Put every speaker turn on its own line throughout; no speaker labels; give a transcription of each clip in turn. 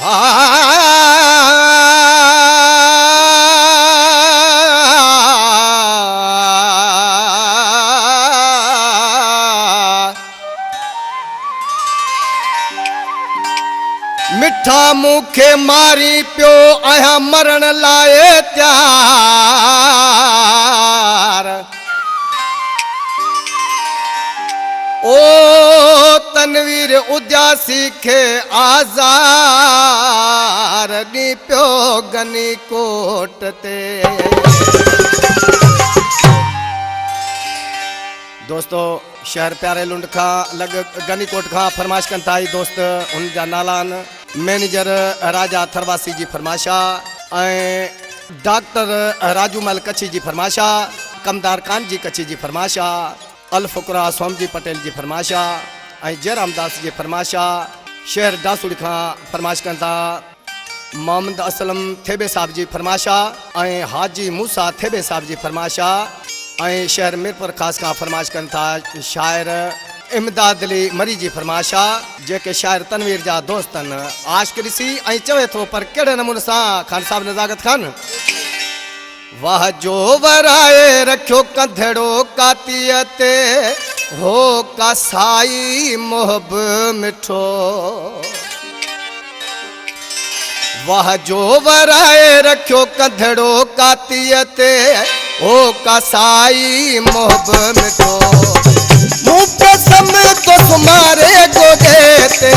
मिठा मुखे मारी पियो आया मरण लाए त्यार। ओ तनवीर उद्यासी खे आज़ार नी पियो गनी कोट ते। दोस्तों शहर प्यारे लुंड का लग गनी कोट का फरमाइश कंता आई दोस्त उन जा नालान मैनेजर राजा थरवासी जी फरमाशा डॉक्टर राजूमल कच्छी जी फरमाशा कमदार कान जी कच्छी जी फरमाशा अलफुकरा सोम जी पटेल जी फरमाशा जयराम दास जी फरमाशा शहर डासुड़ी का फरमाइश कंता मोहम्मद असलम थेबे साहब जी फरमाशा हाजी मूसा थेबे साहब जी फरमाशा शहर मीरपुर खास का फरमाइश कंता शायर इमदाद अली मरी जी फरमाशा जेके शायर तनवीर जा दोस्तन आशिक ॾिसी चवे थो पर कहिड़े नमूने सां खान साहब नज़ाकत खान। वाह जो वराए रखियो कंधड़ो कातीअ ते हो का साई मोहब मिठो। वाह जो वराए रखियो कंधड़ो कातीअ ते हो का साई मोहब मिठो। मुँह पे सम तो सुमारे गोदे ते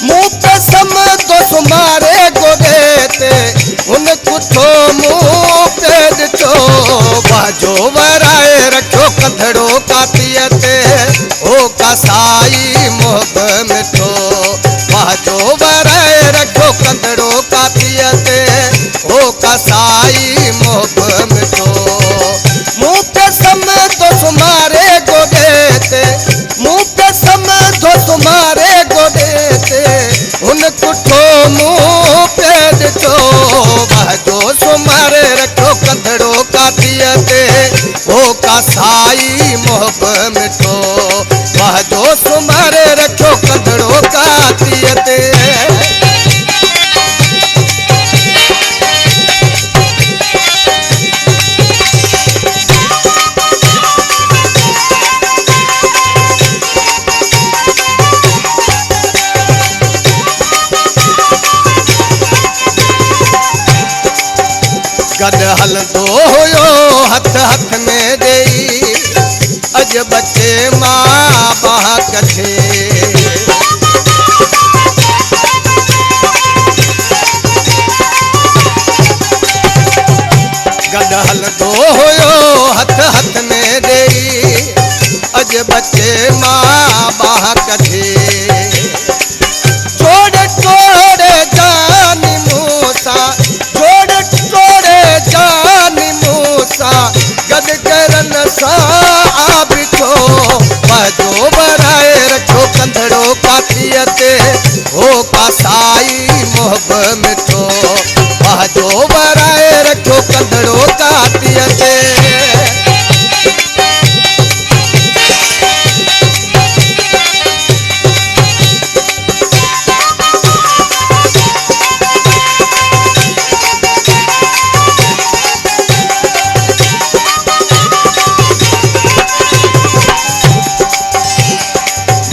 मुँह पे सम तो सुमारे गोदे ते उन कुठो मुँह पे ॾिठो। बाजो वराए रखियो कंधड़ो कातीअ ते हो का साई मोहब मिठो। बाजो वराए रखियो कंधड़ो कातीअ ते हो का साई मोहब मिठो। मुँह पे सम तो सुमारे गोदे ते मुँह पे सम तो सुमारे गोदे ते उन कुठो मुँह पे ॾिठो। बाजो सुमारे रखियो कंधड़ो कातीअ ते हो का साई मोहब मिठो। बाजो सुमारे रखियो कंधड़ो कातीअ ते। गड हलंदो हुयो हथ हथ में देई अज बचे मां बाह कथे। गड हलंदो हुयो हथ हथ में देई अज बचे मां बाह कथे। जोड़ तोड़े जानी मूसा जोड़ तोड़े जानी मूसा गद करन सा बिठो। बाजो वराए रखियो कंधड़ो कातीअ ते हो का साई मोहब मिठो। बाजो वराए रखियो कंधड़ो कातीअ ते।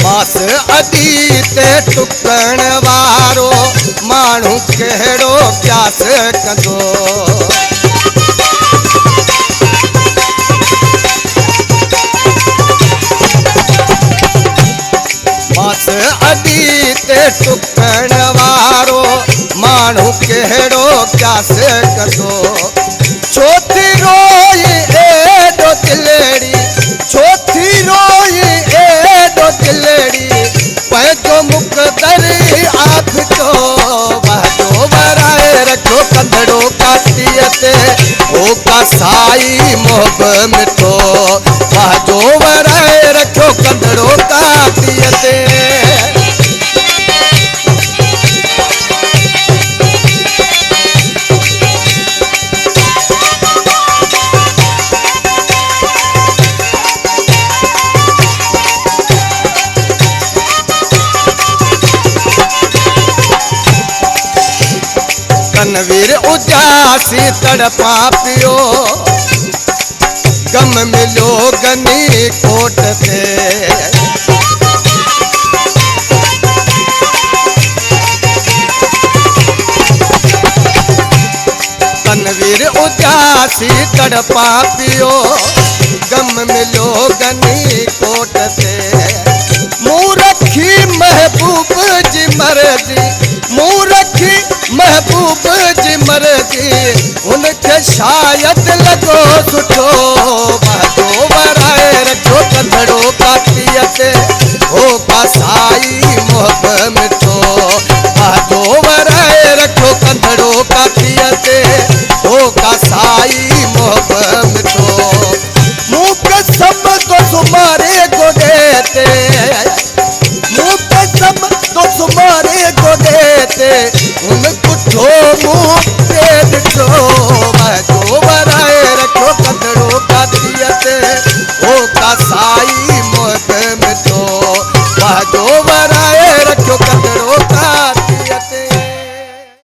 मास अदी ते टुकण वारो माण्हू कहिड़ो प्यास कंदो। मास अदी ते टुकण वारो माण्हू कहिड़ो प्यास कंदो। छो थी रोई एॾो दिलड़ी छो थी रोई एॾो दिलड़ी पंहिंजो मुक़दर आप तो। बाजो वराए रखियो कंधड़ो कातीअ ते हो का साई मोहब मिठो। बाजो वराए रखियो कंधड़ो कातीअ ते। तनवीर उदासी तड़पा पियो गम मिलो गनी कोट ते तनवीर उदासी तड़पा पियो गम मिलो गनी कोट ते मुँह रखी महबूब जी मर्जी मुँह रखी महबूब जी मर्जी उनके शायद लगो सुठो बाजो वराए रखो कंधड़ो का पियते हो का साई मोहब मिठो बाजो वराए रखो कंधड़ो का पियते हो का साई मोहब मिठो मुँह पे सब तो तुम्हारे गोडेते मुँह पे सब तो तुम्हारे गोडेते उनको